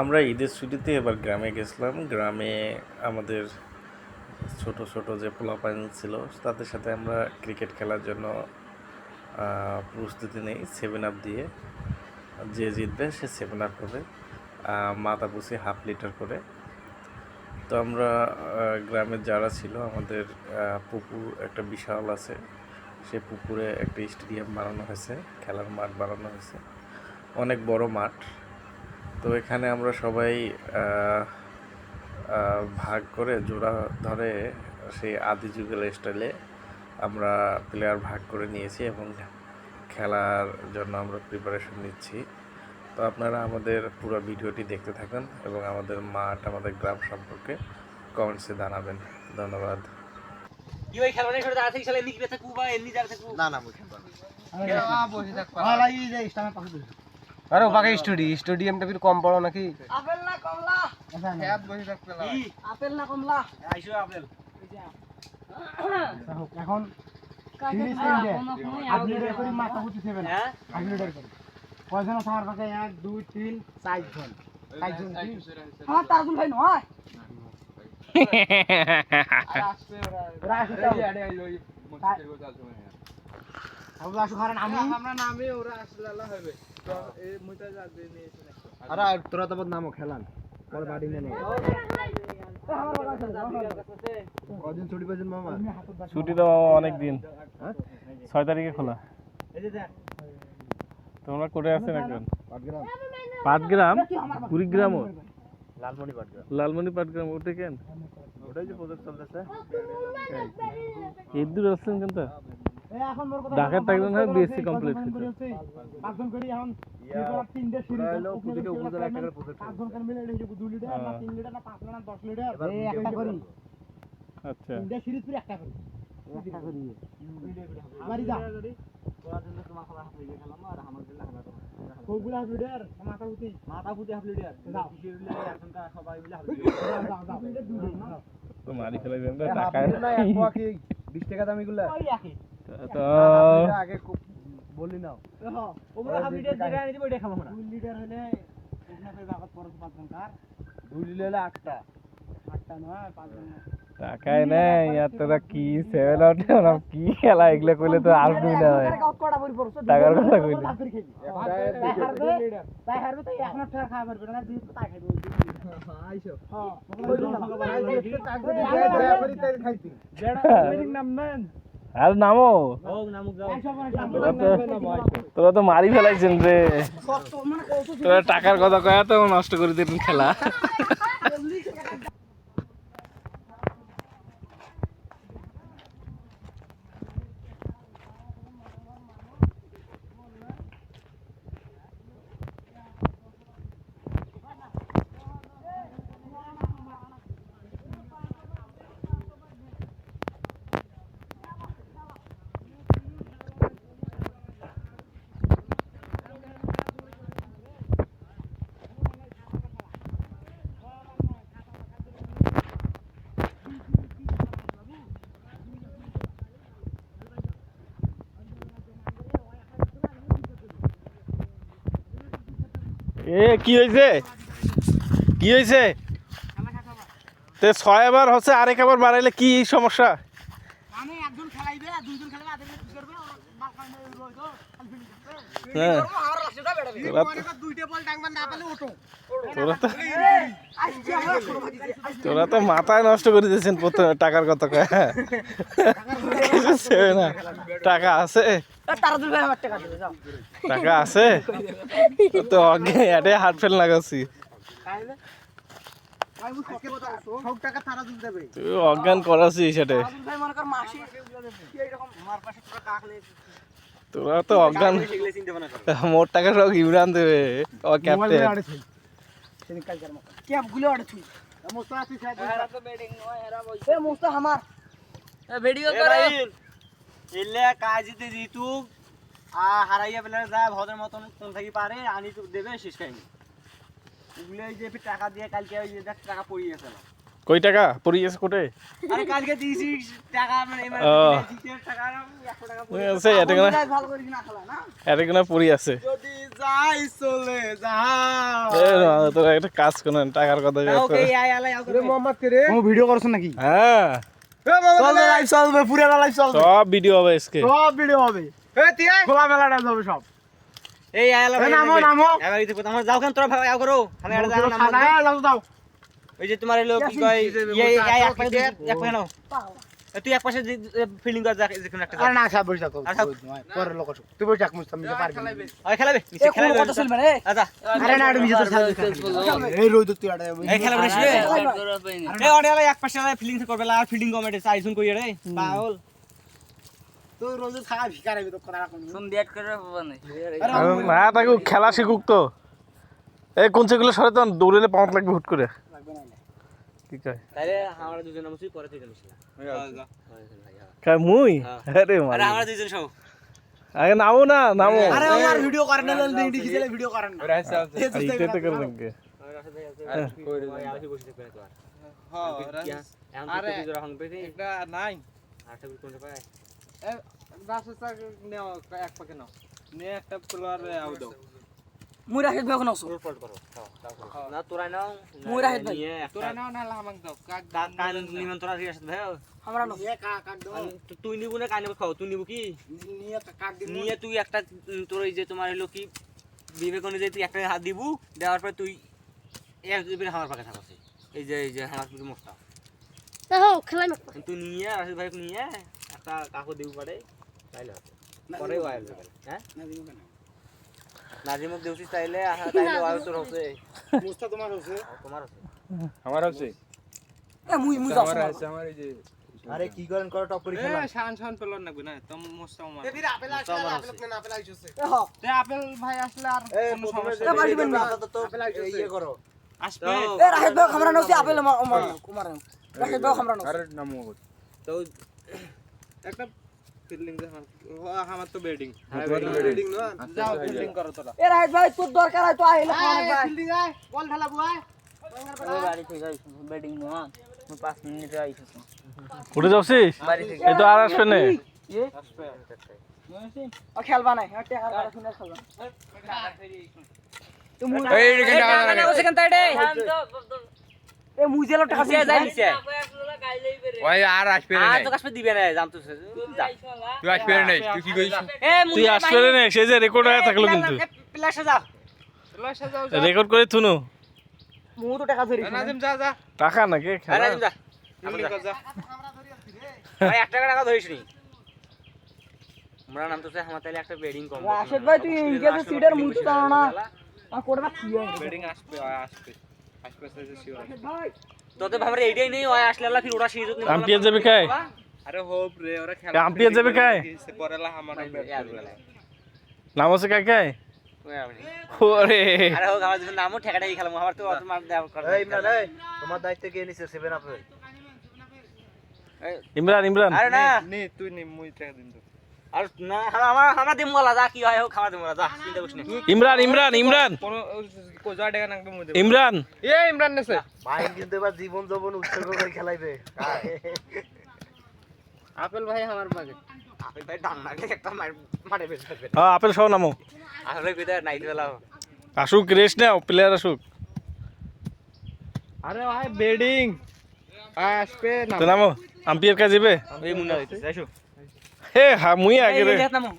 আমরা ঈদের ছুটিতে এবার গ্রামে গেছিলাম। গ্রামে আমাদের ছোট ছোট যে পোলাপাইন ছিল তাদের সাথে আমরা ক্রিকেট খেলার জন্য প্রস্তুতি নেই 7 আপ দিয়ে। যে জিতবে সে 7 আপ হবে, মাথা পুষি ½ লিটার করে। তো আমরা গ্রামের যারা ছিল আমাদের পুকুর একটা বিশাল আছে, সেই পুকুরে একটা স্টেডিয়াম বানানো হয়েছে, খেলার মাঠ বানানো হয়েছে, অনেক বড় মাঠ। তো এখানে আমরা সবাই ভাগ করে জোড়া ধরে সেই আদি যুগের স্টাইলে আমরা প্লেয়ার ভাগ করে নিয়েছি এবং খেলার জন্য আমরা প্রিপারেশন নিচ্ছি। তো আপনারা আমাদের পুরো ভিডিওটি দেখতে থাকুন এবং আমাদের মাঠ, আমাদের গ্রাম সম্পর্কে কমেন্টসে জানাবেন। ধন্যবাদ। আরে ওকে স্টেডিয়ামটা ফির কম বড় নাকি? আপেল না কমলা? খেত বসে থাকতে লাগে। আপেল না কমলা? আইসো আপেল। এখন সিরিজ তিনটে আপনি রেফারি মাথা পুঁতি দেবেন। হ্যাঁ আপনি রেফারি কয়জন আছে আমার কাছে? 1 2 3 4 জন। 4 জন কি? হ্যাঁ তাজুল ভাই নয়। আর আসছে ওরা আসছে আরে আইলো মসজিদের গো চালছে মানে। আমরা আসু কারণ আমরা নামে ওরা আসলে আল্লাহ হবে। তো এই মুইটা যা দিয়ে নিয়েছেন একটা। আরে তোরা তো নামও খেলান। পরে বাড়ি নেনে। কদিন ছুটি পেয়েছেন মামা? ছুটি তো অনেক দিন, 6 তারিখে খোলা। তোমরা কোথায় আছেন এখন? পাটগ্রাম, কুড়িগ্রাম, লালমনি পাটগ্রাম। ওটা কেন? ওটাই যে প্রজেক্ট চলতেছে। এই দূর আসছেন কিন্তু এখন মোর কথা ঢাকার থাকবেন হয় বিএসসি কমপ্লিট করতে পাঁচজন করে এখন তিনটে সিরিজ হলো প্রতিটা উপজেলা একটা করে প্রজেক্ট। পাঁচজন করে মিলে এটা 2 লিটার না 3 লিটার না 5 লিটার না 10 লিটার এই একটা করি। আচ্ছা, তিনটে সিরিজ করে একটা করি। একটা করি আমারই যা তোরা জন্য তোমার খালা হাফ লিটার খেলাম আর আমার জন্য হাফ লিটার। কোগুলা হাফ লিটার মাথা পুঁতি হাফ লিটার দাও এখনকার সবাই মিলে হাফ লিটার দাও দাও লিটার দুই না তো মারি ফেলাইবেন না টাকা না এক পোয়া কি 20 টাকা দামিগুলা? ওই একই তো আগে বলি নাও। হ্যাঁ ওগুলা হাফ লিটার যেটা নিতে ওইটা খাবো না। 2 লিটার হলে ওখানে জায়গা পড়ে 5 জন কার 2 লিটার 8টা। 8টা নয় 5 জন টাকাই নেই আর তোরা কি 7 আউট না কি খেলা এগুলা কইলে তো আর দুই না হয়। টাকার কথা কইলে তাই হারবে তাই এখন টাকা খাওয়া পারবে না দিন তাই খাইবে। আইছো হ্যাঁ খাইতি যেটা ওয়েডিং নাম নেন আর নামো নামুক যাও। তোরা তো মারি ফেলাইছেন রে। তোরা টাকার কথা কয়া তো নষ্ট করে দিলেন খেলা। এ কি হয়েছে? কি হয়েছে? তে 6 বার হচ্ছে, আরেক আবার বাড়াইলে কি সমস্যা? মানে একজন খেলাইবে আর দুইজন খেলাবে আদের কি করবে বাল কানে রইতো হ্যাঁ আর রাস্তাটা বেড়াবে দুইটা বল ডাংবার না পেলে ওটো তোরা তো মাথায় নষ্ট করে দিয়েছেন প্রথমে টাকার কথা কয়। না টাকা আছে, তারাদুল ভাই আমার টাকা দিবে যাও টাকা আছে তো আগে এটাই হাত ফেল লাগাচ্ছি। সব টাকা তারাদুল দেবে। তুই অজ্ঞান করাছিস সেটা। তারাদুল ভাই মনে কর মাসি এইরকম আমার পাশে তোরা টাকা খেলে তোরা তো অজ্ঞান, মোট টাকা সব ইমরান দেবে ও ক্যাপ্টেন। ক্যাপ গুলো আড়ে তুই মোস্তা তুই সাথে এরা তো বেডিং নয় এরা বলছে এ মোস্তা আমার ভিডিও করে এলে কাজিতে জিতু হারাইয়া পেলে যা ভদের মতন কোন থাকি পারে আনি তো দেবে শেষ কাহিনী ওগুলো এই যে টাকা দিয়ে কালকে ওই যে টাকা পড়িয়ে গেছে কই টাকা পড়ি আছে কোটে আরে কালকে দিয়েছি টাকা মানে এমআর ও। জিতের টাকা আর 100 টাকা ওই আছে এটা কেন ভালো করে না খেলা না এটা কেন পড়ি আছে যদি যাই চলে যাও এ না, তোরা একটা কাজ করেন টাকার কথা ওকে আই আলাই আও রে মোহাম্মদ কে রে ও ভিডিও করছ নাকি হ্যাঁ চলবে লাইভ চলবে পুরো লাইভ চলবে সব ভিডিও হবে আজকে সব ভিডিও হবে এ তিয়া খোলা মেলাটা যাবে সব এই আই আলাই নামো নামো এবার ইতে কথা যাও কেন তোরা ভাই আও করো আমি এটা যাও নাম যাও যাও ওই যে তোমার লোক কি কয় এই এক পাশে এক পাশে নাও তুই এক পাশে ফিলিং কর যা যেখানে একটা আরে না সাহেব বসে থাকো আচ্ছা। পরের লোক আসুক তুই বসে থাক মুস্তাম মিলে পারবি ওই খেলাবে নিচে খেলাবে কত চলবে রে আচ্ছা আরে না আরে মিজে তোর সাথে এই রোদ তুই আড়ে এই খেলাবে রে এই অডিয়ালে এক পাশে ফিলিং করবে আর ফিল্ডিং কমেন্টে চাইছুন কই রে পাগল তুই রোজ থাকা ভিকারে তো করা রাখুন সুন বিয়াট করে বাবা নাই না তাকে খেলা শিখুক তো এই কোন সেগুলো সরে তো দৌড়েলে পাউন্ড লাগবে হুট করে লাগবে না কি কয় তাইলে আমরা দুজন নামছি পরে তুই মিশলা কয় মুই আরে আরে মার আমরা দুজন সব আগে নামো না নামো আরে আমার ভিডিও করেন না লিংক দিছিলে ভিডিও করেন না এইটা তো করে নাকি আরে একটা নাই আরেকটা কোনটা পায় মুই রাখিত ভাই কোন আছো রোল করো না তোরা নাও মুই রাখিত ভাই তোরা নাও না লামাক দাও কান নিমন্ত্রণ আছে আসলে ভাই আমরা নো নিয়ে কাট দাও তুই নিবু না কানে খাও তুই নিবু কি নিয়ে কাট দিন নিয়ে তুই একটা তোর এই যে তোমার হলো কি বিবেক অনুযায়ী তুই একটা হাত দিবু দেওয়ার পর তুই এক দুই আমার পাকে থাকছিস এই যে আমার পুরো মোস্তা দেখো খেলাই মত তুই নিয়ে রাশিদ ভাই নিয়ে একটা কাকু দিবু পারে তাইলে হবে পরে ওয়াইল হ্যাঁ না দিন কেন নাজিমুক দেউছিস তাইলে তাইলে ওয়াইল তোর হচ্ছে মুস্তা তোমার হচ্ছে তোমার হচ্ছে আমার আছে এ মুই মুই যাও আমার আছে আমার এই যে আরে কি করেন করো টপ করে খেলা শান শান পেলন লাগবে না তো মোস্তা আমার এ ফির আপেল আসলে আপেল না আপেল আইছে দেখো তে আপেল ভাই আসলে আর কোনো সমস্যা এ বাড়ি বেন না আপেল আইছে ইয়ে করো আসবে এ রাখিত ভাই আমরা নছি আপেল আমার কুমার রাখিত ভাই আমরা নছি আরে নামো তো একটা ফিল্ডিং দে আমার তো ব্যাটিং বিল্ডিং না যাও ফিল্ডিং করো তোরা এ রাখিত ভাই তোর দরকার হয় তো আইলে খাওয়ানো ভাই বিল্ডিং আয় বল ঢালাবো আয় বাড়ি থেকে যাই ব্যাটিং না মুই 5 মিনিটে আইছি উঠে যাচ্ছিস এই তো আর আসবে না ও খেলবা নাই আর টাকা কাটা শুনে খেলবা তো মুই এই রে টাকা না সেখান তাইডে এ মুই জেলো টাকা নিচে যাই নিচে ওই আর আসবে না আর তো কাছে দিবে না জানতেছ তুই আসবে না তুই কি কইছিস এ তুই আসবে না সে যে রেকর্ড হয়ে থাকলো কিন্তু প্লাসে যা রেকর্ড করে থুনু মু তো টাকা ধরি নাজিম যা যা টাকা নাকি আরে খেলা যা ফিল্ডিং কর যা ভাই 1 টাকা ধরিস নি আমরা নাম তো আমার তাইলে একটা বেডিং কম রাশেদ ভাই তুই ইংরেজি সিডের মুই তো জানো না আর কোডা কি হয় ব্যাটিং আসবে আসবে আসবে সে শিওর ভাই তোতে ভাবরে এইটাই নেই ওই আসলে আল্লাহ ফির ওরা সিরিজ নিয়ে আম্পিয়ার যাবে খায় আরে হোপ রে ওরা খেলা আম্পিয়ার যাবে খায় সে পরেলা আমার ব্যাট করবে নাম আছে কায় কায় ওরে আরে হোক আমার যদি নামও ঠেকাটাই খেলাম আমার তো অত মার দেওয়া করে এই ইমরান এই তোমার দায়িত্ব কে নিছে 7 আপ ইমরান ইমরান আরে না নে তুই নে মুই টাকা দিন তো আর না আমার দিম বলা যা কি হয় হোক খাওয়া দিম বলা যা চিন্তা করিস না ইমরান ইমরান ইমরান কোন কোজা টাকা নাকবে মুই দেব ইমরান এ ইমরান নেছে ভাই কিন্তু এবার জীবন যৌবন উৎসর্গ করে খেলাইবে আপেল ভাই আমার পাকে আপনি ভাই ডান লাগলে একটা মারে বেশ থাকবে হ্যাঁ আপেল সহ নামো আসলে কইতা নাইট বেলা আসুক রেস্ট নাও প্লেয়ার আসুক আরে ভাই ব্যাটিং আসবে না তো নামো আম্পিয়ার কাছে যাবে এই মুন্না হইতেছে আইসো হে হ্যাঁ মুই আগে রে নামো